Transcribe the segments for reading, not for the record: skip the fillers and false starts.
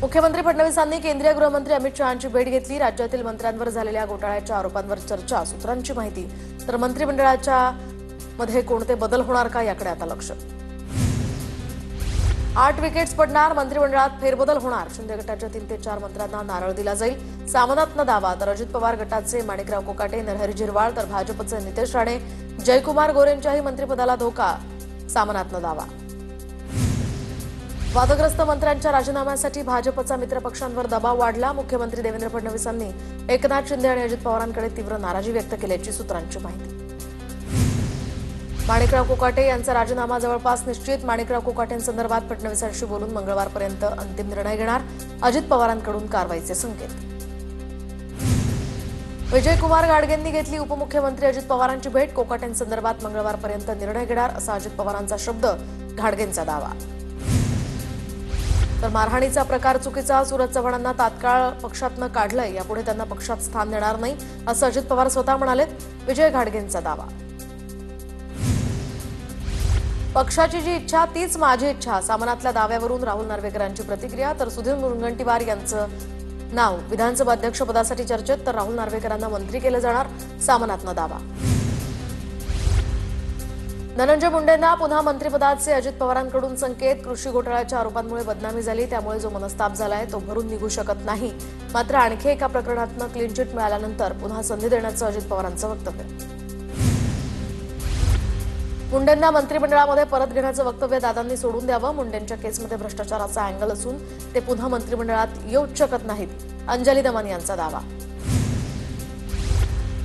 मुख्यमंत्री फडणवीसांनी केंद्रीय गृहमंत्री अमित शहांची भेट घेतली। राज्यातील मंत्र्यांवर झालेल्या घोटाळ्याच्या आरोपांवर चर्चा, सूत्रांची माहिती। तर मंत्रिमंडळाच्या मध्ये कोणते बदल होणार का याकडे आता लक्ष। 8 विकेट्स पडणार, मंत्रिमंडळात फेरबदल होणार। शिंदे गटाच्या 3 ते 4 मंत्र्यांना नारळ दिला जाईल। सामनात्न दावा। तर अजित पवार गटाचे माणिकराव कोकाटे, नरहरी झिरवाळ, तर भाजपचे नितेश राणे, जयकुमार गोरेंच्याही मंत्रिपदाला धोका। सामनात्न दावा। वादग्रस्त मंत्र्यांच्या राजीनाम्यासाठी भाजपचा मित्रपक्षांवर दबाव वाढला। मुख्यमंत्री देवेंद्र फडणवीसांनी एकनाथ शिंदे आणि अजित पवारांकडे तीव्र नाराजी व्यक्त केल्याची सूत्रांची माहिती। माणिकराव कोकाटे यांचा राजीनामा जवळपास निश्चित। माणिकराव कोकाटेंसंदर्भात फडणवीसांशी बोलून मंगळवारपर्यंत अंतिम निर्णय घेणार। अजित पवारांकडून कारवाईचे संकेत। विजयकुमार गाडगेंनी घेतली उपमुख्यमंत्री अजित पवारांची भेट। कोकाटेंसंदर्भात मंगळवारपर्यंत निर्णय घेणार असा अजित पवारांचा शब्द, घाडगेंचा दावा। तर मारहाणीचा प्रकार चुकीचा, सूरज चव्हाणांना तात्काळ पक्षातनं काढलंय, यापुढे त्यांना पक्षात स्थान देणार नाही असं अजित पवार स्वतः म्हणालेत। विजय घाडगेंचा दावा। पक्षाची जी इच्छा तीच माझी इच्छा, सामनातल्या दाव्यावरून राहुल नार्वेकरांची प्रतिक्रिया। तर सुधीर मुनगंटीवार यांचं नाव विधानसभा अध्यक्षपदासाठी चर्चेत, तर राहुल नार्वेकरांना मंत्री केलं जाणार। सामनातनं दावा। धनंजय मुंडेंना पुन्हा मंत्रिपदाचे अजित पवारांकडून संकेत। कृषी घोटाळ्याच्या आरोपांमुळे बदनामी झाली, त्यामुळे जो मनस्ताप झालाय तो भरून निघू शकत नाही। मात्र आणखी एका प्रकरणातनं क्लीन चिट मिळाल्यानंतर पुन्हा संधी देण्याचं अजित पवारांचं वक्तव्य। मुंडेंना मंत्रिमंडळामध्ये परत घेण्याचं वक्तव्य दादांनी सोडून द्यावं। मुंडेंच्या केसमध्ये भ्रष्टाचाराचा अँगल असून ते पुन्हा मंत्रिमंडळात येऊच शकत नाहीत। अंजली दमन यांचा दावा।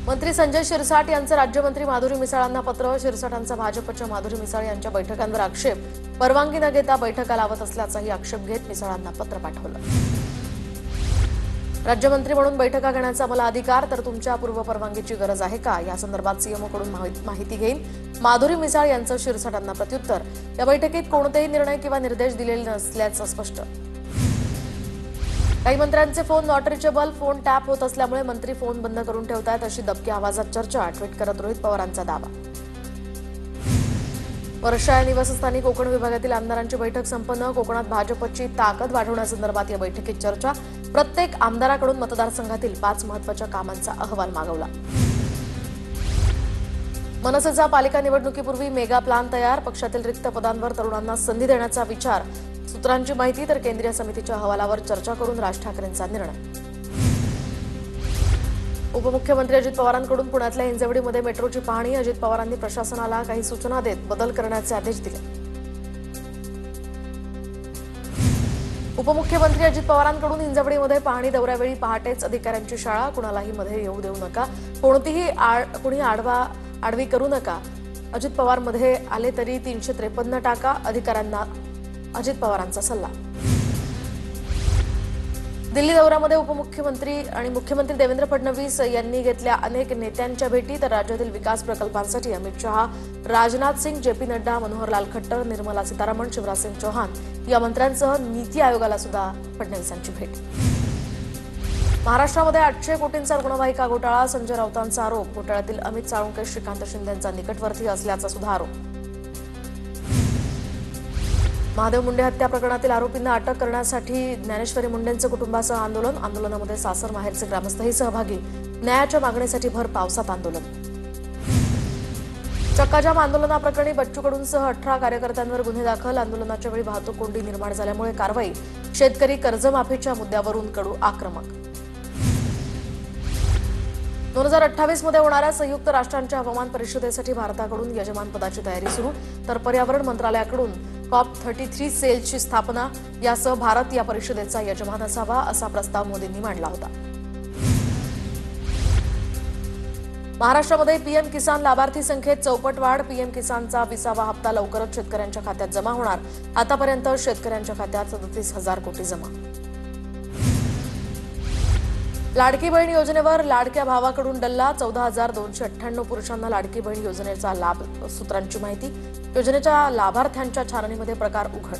मंत्री संजय शिरसाट यांचं राज्यमंत्री माधुरी मिसाळांना पत्र। शिरसाटांचा भाजपच्या माधुरी मिसाळ यांच्या बैठकांवर आक्षेप। परवानगी न घेता बैठका लावत असल्याचाही आक्षेप घेत मिसाळांना पत्र पाठवलं। राज्यमंत्री म्हणून बैठका घेण्याचा मला अधिकार, तर तुमच्या पूर्व परवानगीची गरज आहे का, या संदर्भात सीएमओकडून माहिती घेईन। माधुरी मिसाळ यांचं शिरसाटांना प्रत्युत्तर। या बैठकीत कोणतेही निर्णय किंवा निर्देश दिलेले नसल्याचं स्पष्ट। काही मंत्र्यांचे phone not reachable, phone tap होत असल्यामुळे मंत्री फोन बंद करून ठेवतात अशी दबक्या आवाजात चर्चा। ट्विट करत रोहित पवारांचा दावा। वर्षा या निवासस्थानी कोकण विभागातील आमदारांची बैठक संपन्न। कोकणात भाजपची ताकद वाढवण्यासंदर्भात या बैठकीत चर्चा। प्रत्येक आमदाराकडून मतदारसंघातील 5 महत्त्वाच्या कामांचा अहवाल मागवला। मनसेचा पालिका निवडणुकीपूर्वी मेगा प्लॅन तयार। पक्षातील रिक्त पदांवर तरुणांना संधी देण्याचा विचार। सूत्रांची माहिती। तर केंद्रीय समितीच्या अहवालावर चर्चा करून राज ठाकरेंचा निर्णय। उपमुख्यमंत्री अजित पवारांकडून पुण्यातल्या हिंजवडीमध्ये मेट्रोची पाहणी। अजित पवारांनी प्रशासनाला काही सूचना देत बदल करण्याचे आदेश दिले। उपमुख्यमंत्री अजित पवारांकडून हिंजवडीमध्ये पाहणी दौऱ्यावेळी पहाटेच अधिकाऱ्यांची शाळा। कुणालाही मध्ये येऊ देऊ नका, कोणी आडवी करू नका। अजित पवार मध्ये आले तरी 353 टाका, अधिकाऱ्यांना अजित पवारांचा सल्ला। दिल्ली दौऱ्यामध्ये उपमुख्यमंत्री आणि मुख्यमंत्री देवेंद्र फडणवीस यांनी घेतल्या अनेक नेत्यांच्या भेटी। तर राज्यातील विकास प्रकल्पांसाठी अमित शहा, राजनाथ सिंग, जेपी नड्डा, मनोहरलाल खट्टर, निर्मला सीतारामन, शिवराज सिंग चौहान या मंत्र्यांसह नीती आयोगाला सुद्धा फडणवीसांची भेट। महाराष्ट्रामध्ये 800 कोटींचा रुग्णवाहिका घोटाळा। संजय राऊतांचा आरोप। घोटाळ्यातील अमित साळुंके, श्रीकांत शिंदेंचा निकटवर्ती असल्याचा सुद्धा आरोप। महादेव मुंडे हत्या प्रकरणातील आरोपींना अटक करण्यासाठी ज्ञानेश्वरी मुंडेंचं कुटुंबासह आंदोलन। आंदोलनामध्ये सासर माहेरचे ग्रामस्थही सहभागी। न्यायाच्या मागणीसाठी भर पावसात आंदोलन। चक्काजाम आंदोलनाप्रकरणी बच्चू कडूंसह 18 कार्यकर्त्यांवर गुन्हे दाखल। आंदोलनाच्या वेळी वाहतूक कोंडी निर्माण झाल्यामुळे कारवाई। शेतकरी कर्जमाफीच्या मुद्द्यावरून कडू आक्रमक। 2028 मध्ये होणाऱ्या संयुक्त राष्ट्रांच्या हवामान परिषदेसाठी भारताकडून यजमानपदाची तयारी सुरू। तर पर्यावरण मंत्रालयाकडून COP33 सेलची स्थापना। यासह भारत या परिषदेचा यजमान असावा असा प्रस्ताव मोदींनी मांडला होता। महाराष्ट्रामध्ये पीएम किसान लाभार्थी संख्येत चौपट वाढ। पीएम किसानचा 20वा हप्ता लवकरच शेतकऱ्यांच्या खात्यात जमा होणार। आतापर्यंत शेतकऱ्यांच्या खात्यात 37,000 कोटी जमा। लाडकी बहीण योजनेवर लाडक्या भावाकडून डल्ला। 14,298 पुरुषांना लाडकी बहीण योजनेचा लाभ। सूत्रांची माहिती। योजनेच्या लाभार्थ्यांच्या छाननीमध्ये प्रकार उघड।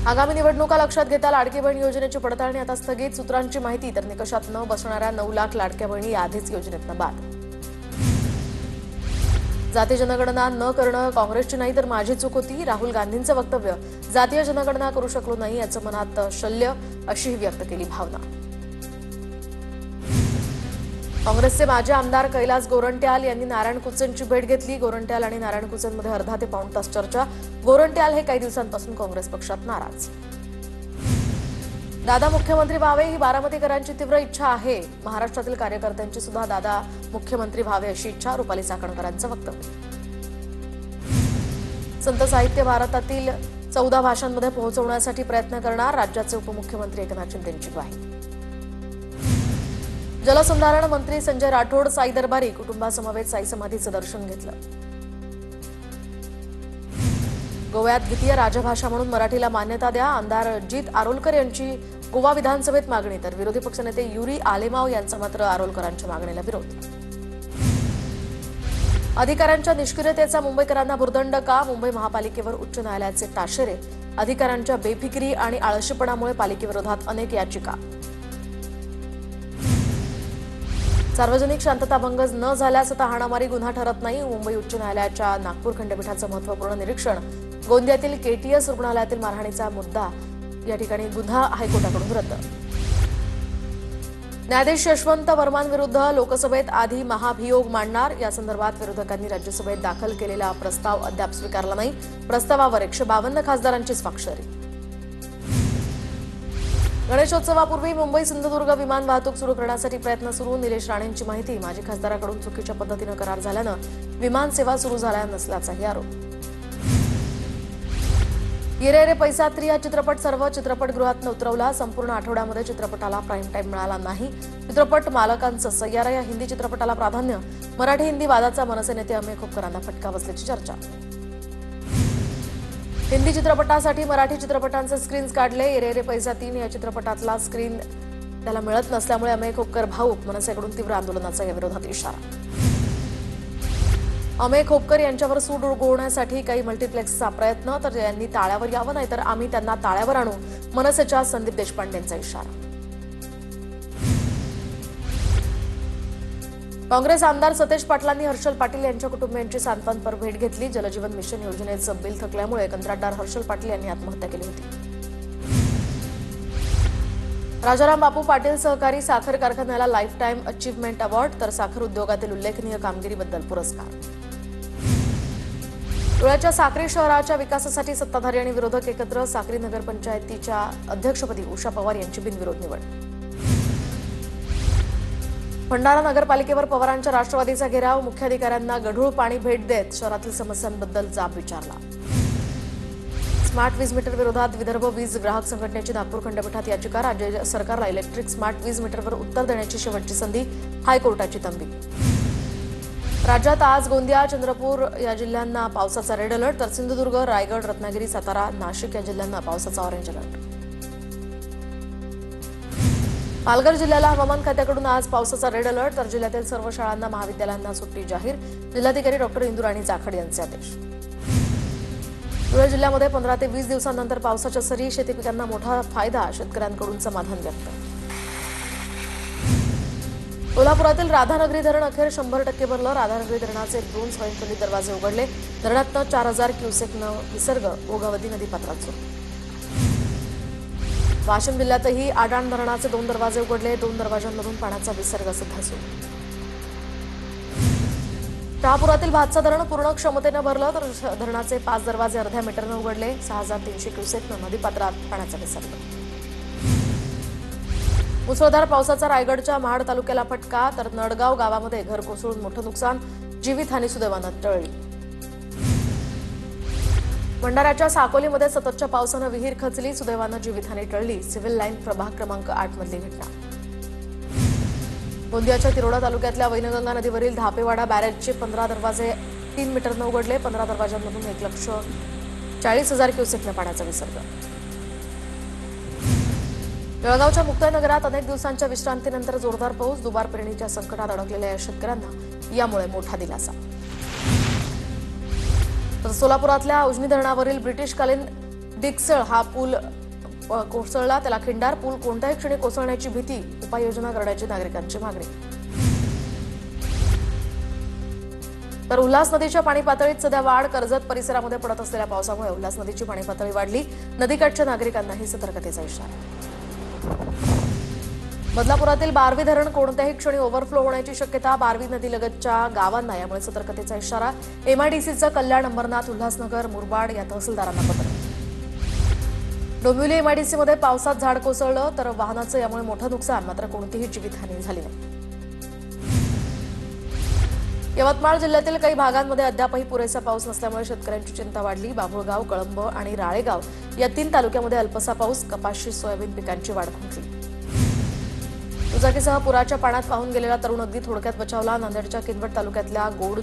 आगामी निवडणुका लक्षात घेता लाडकी बहीण योजनेची पडताळणी आता स्थगित। सूत्रांची माहिती। तर निकषात न बसणाऱ्या 9 लाख लाडक्या बहिणी आधीच योजनेतनं बाद। जातीय जनगणना न करणं काँग्रेसची नाही तर माझी चूक होती. राहुल गांधींचं वक्तव्य, जातीय जनगणना करू शकलो नाही याचं मनात शल्य, अशीही व्यक्त केली भावना. काँग्रेसचे माजी आमदार कैलास गोरंट्याल यांनी नारायण कुचेंची भेट घेतली. गोरंट्याल आणि नारायण कुचेंमध्ये अर्धा ते पाऊण तास चर्चा. गोरंट्याल हे काही दिवसांपासून काँग्रेस पक्षात नाराज. दादा मुख्यमंत्री व्हावे ही बारामतीकरांची तीव्र इच्छा आहे. महाराष्ट्रातील कार्यकर्त्यांची सुद्धा दादा मुख्यमंत्री व्हावे अशी इच्छा. रुपाली चाकणकरांचं वक्तव्य. संत साहित्य भारतातील 14 भाषांमध्ये पोहोचवण्यासाठी प्रयत्न करणार. राज्याचे उपमुख्यमंत्री एकनाथ शिंदेंची ग्वाही. जलसंधारण मंत्री संजय राठोड साई दरबारी कुटुंबासमवेत साई समाधीचं दर्शन घेतलं. गोव्यात द्वितीय राजभाषा म्हणून मराठीला मान्यता द्या. आमदार अजित आरोलकर यांची गोवा विधानसभेत मागणी, तर विरोधी पक्षनेते युरी आलेमाव यांचा मात्र आरोलकरांच्या मागणीला विरोध. अधिकाऱ्यांच्या निष्क्रियतेचा मुंबईकरांना भुर्दंड का? मुंबई महापालिकेवर उच्च न्यायालयाचे ताशेरे. अधिकाऱ्यांच्या बेफिकिरी आणि आळशीपणामुळे पालिकेविरोधात अनेक याचिका. सार्वजनिक शांतता भंग न झाल्यास आता हाणामारी गुन्हा ठरत नाही. मुंबई उच्च न्यायालयाच्या नागपूर खंडपीठाचं महत्त्वपूर्ण निरीक्षण. गोंदियातील केटीएस रुग्णालयातील मारहाणीचा मुद्दा या ठिकाणी गुन्हा हायकोर्टाकडून रद्द. न्यायाधीश यशवंत वर्मांविरुद्ध लोकसभेत आधी महाभियोग मांडणार. या संदर्भात विरोधकांनी राज्यसभेत दाखल केलेला प्रस्ताव अद्याप स्वीकारला नाही. प्रस्तावावर 152 खासदारांची स्वाक्षरी. गणेशोत्सवापूर्वी मुंबई सिंधुदुर्ग विमान वाहतूक सुरू करण्यासाठी प्रयत्न सुरू. निलेश राणेंची माहिती. माजी खासदाराकडून चुकीच्या पद्धतीनं करार झाल्यानं विमान सेवा सुरू झाल्या नसल्याचाही आरोप. ये रे पैसा 3 हा चित्रपट सर्व चित्रपटगृहातनं उतरवला. संपूर्ण आठवड्यामध्ये चित्रपटाला प्राईम टाईम मिळाला नाही. चित्रपट मालकांचं सय्यारा या हिंदी चित्रपटाला प्राधान्य. मराठी हिंदी वादाचा मनसे नेते अमेय खोपकरांना फटका बसल्याची चर्चा. हिंदी चित्रपटासाठी मराठी चित्रपटांचे स्क्रीन्स काढले. ये रे पैसा 3 या चित्रपटातला स्क्रीन त्याला मिळत नसल्यामुळे अमेय खोपकर भाऊक. मनसेकडून तीव्र आंदोलनाचा या विरोधात इशारा. अमेय खोपकर यांच्यावर सूड उगवण्यासाठी काही मल्टिप्लेक्सचा प्रयत्न, तर यांनी ताळ्यावर यावं नाहीतर आम्ही त्यांना ताळ्यावर आणू. मनसेच्या संदीप देशपांडेंचा इशारा. काँग्रेस आमदार सतेज पाटलांनी हर्षल पाटील यांच्या कुटुंबियांची सांत्वनपर भेट घेतली. जलजीवन मिशन योजनेचं बिल थकल्यामुळे कंत्राटदार हर्षल पाटील यांनी आत्महत्या केली होती. राजाराम बापू पाटील सहकारी साखर कारखान्याला लाईफ टाईम अचीव्हमेंट अवॉर्ड, तर साखर उद्योगातील उल्लेखनीय कामगिरीबद्दल पुरस्कार. धुळ्याच्या साक्री शहराच्या विकासासाठी सत्ताधारी आणि विरोधक एकत्र. साक्री नगरपंचायतीच्या अध्यक्षपदी उषा पवार यांची बिनविरोध निवड. भंडारा नगरपालिकेवर पवारांच्या राष्ट्रवादीचा घेराव. मुख्याधिकाऱ्यांना गढूळ पाणी भेट देत शहरातील समस्यांबद्दल जाब विचारला. स्मार्ट वीज मीटर विरोधात विदर्भ वीज ग्राहक संघटनेची नागपूर खंडपीठात याचिका. राज्य सरकारला इलेक्ट्रिक स्मार्ट वीज मीटरवर उत्तर देण्याची शेवटची संधी. हायकोर्टाची तंबी. राज्यात आज गोंदिया, चंद्रपूर या जिल्ह्यांना पावसाचा रेड अलर्ट, तर सिंधुदुर्ग, रायगड, रत्नागिरी, सातारा, नाशिक या जिल्ह्यांना पावसाचा ऑरेंज अलर्ट. पालघर जिल्ह्याला हवामान खात्याकडून आज पावसाचा रेड अलर्ट, तर जिल्ह्यातील सर्व शाळांना महाविद्यालयांना सुट्टी जाहीर. जिल्हाधिकारी डॉक्टर इंदुराणी जाखड यांचे आदेश. धुळे जिल्ह्यामध्ये 15 ते 20 दिवसांनंतर पावसाच्या सरी. शेती पिकांना मोठा फायदा. शेतकऱ्यांकडून समाधान व्यक्त. कोल्हापुरातील राधानगरी धरण अखेर 100% भरलं. राधानगरी धरणाचे 2 स्वयंचलित दरवाजे उघडले. धरणातनं 4000 क्युसेकनं विसर्ग. भोगावती नदीपात्रात सुरू. वाशिम जिल्ह्यातही आडाण धरणाचे 2 दरवाजे उघडले. 2 दरवाजांमधून पाण्याचा विसर्ग सुद्धा सुरू. शहापुरातील भातसा धरण पूर्ण क्षमतेनं भरलं, तर धरणाचे 5 दरवाजे अर्ध्या मीटरनं उघडले. 6300 क्युसेकनं नदीपात्रात पाण्याचा विसर्ग. मुसळधार पावसाचा रायगडच्या महाड तालुक्याला फटका, तर नडगाव गावामध्ये घर कोसळून मोठं नुकसान. जीवितहानी सुदैवानं टळली. भंडाऱ्याच्या साकोलीमध्ये सततच्या पावसानं विहीर खचली. सुदैवानं जीवितहानी टळली. सिव्हिल लाईन प्रभाग क्रमांक 8 मधली घटना. गोंदियाच्या तिरोडा तालुक्यातल्या वैनगंगा नदीवरील धापेवाडा बॅरेजचे 15 दरवाजे 3 मीटरनं उघडले. 15 दरवाजांमधून 1,40,000 क्युसेकनं पाण्याचा विसर्ग. जळगावच्या मुक्ताईनगरात अनेक दिवसांच्या विश्रांतीनंतर जोरदार पाऊस. दुबार पेरणीच्या संकटात अडकलेल्या या शेतकऱ्यांना यामुळे मोठा दिलासा. तर सोलापुरातल्या उजनी धरणावरील ब्रिटिशकालीन डिक्सळ हा पूल कोसळला. त्याला खिंडार. पूल कोणत्याही क्षणी कोसळण्याची भीती. उपाययोजना करण्याची नागरिकांची मागणी. तर उल्हास नदीच्या पाणी पातळीत सध्या वाढ. कर्जत परिसरामध्ये पडत असलेल्या पावसामुळे उल्हास नदीची पाणी पातळी वाढली. नदीकाठच्या नागरिकांनाही सतर्कतेचा इशारा. बदलापुरातील बारवी धरण कोणत्याही क्षणी ओव्हरफ्लो होण्याची शक्यता. बारवी नदीलगतच्या गावांना यामुळे सतर्कतेचा इशारा. एमआयडीसीचं कल्याण, अंबरनाथ, उल्हासनगर, मुरबाड या तहसीलदारांना पत्र. डोंबिवली एमआयडीसीमध्ये पावसात झाड कोसळलं तर वाहनाचं यामुळे मोठं नुकसान, मात्र कोणतीही जीवितहानी झाली नाही. यवतमाळ जिल्ह्यातील काही भागांमध्ये अद्यापही पुरेसा पाऊस नसल्यामुळे शेतकऱ्यांची चिंता वाढली. बाभुळगाव, कळंब आणि राळेगाव या 3 तालुक्यामध्ये अल्पसा पाऊस. कपाशी, सोयाबीन पिकांची वाढ खुंटली. दुचाकीसह पुराच्या पाण्यात वाहून गेलेला तरुण अगदी थोडक्यात बचावला. नांदेडच्या किनवट तालुक्यातल्या गोड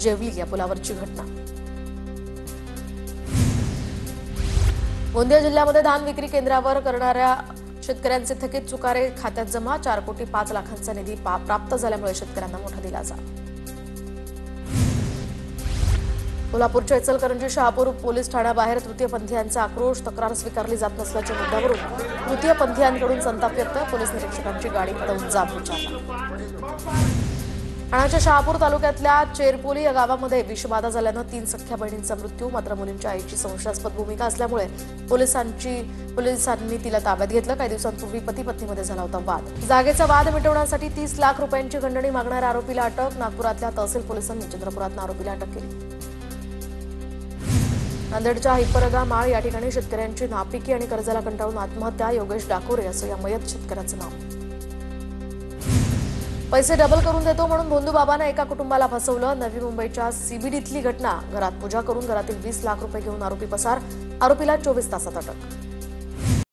जेवली या पुलावरची घटना. गोंदिया जिल्ह्यामध्ये धान विक्री केंद्रावर करणाऱ्या शेतकऱ्यांचे थकीत चुकारे खात्यात जमा. 4,05,00,000चा निधी प्राप्त झाल्यामुळे शेतकऱ्यांना मोठा दिलासा. कोल्हापूरच्या इचलकरंजी शहापूर पोलीस ठाण्याबाहेर तृतीयपंथीयांचा आक्रोश. तक्रार स्वीकारली जात नसल्याच्या मुद्द्यावरून तृतीयपंथीयांकडून संताप व्यक्त. पोलीस निरीक्षकांची गाडी अडवून जाब विचारला. ठाण्याच्या शहापूर तालुक्यातल्या चेरपोली या गावामध्ये विषबाधा झाल्यानं 3 सख्ख्या बहिणींचा मृत्यू. मात्र मुलींच्या आईची संशयास्पद भूमिका असल्यामुळे पोलिसांनी तिला ताब्यात घेतलं. काही दिवसांपूर्वी पती पत्नीमध्ये झाला होता वाद. जागेचा वाद मिटवण्यासाठी 30 लाख रुपयांची खंडणी मागणाऱ्या आरोपीला अटक. नागपुरातल्या तहसील पोलिसांनी चंद्रपुरात आरोपीला अटक केली. नांदेडच्या हिप्परगा माळ या ठिकाणी शेतकऱ्यांची नापिकी आणि कर्जाला कंटाळून आत्महत्या. योगेश डाकोरे असं या मयत शेतकऱ्याचं नाव. पैसे डबल करून देतो म्हणून भोंदूबाबानं एका कुटुंबाला फसवलं. नवी मुंबईच्या सीबीडीतली घटना. घरात पूजा करून घरातील 20 लाख रुपये घेऊन आरोपी पसार. आरोपीला 24 तासात अटक.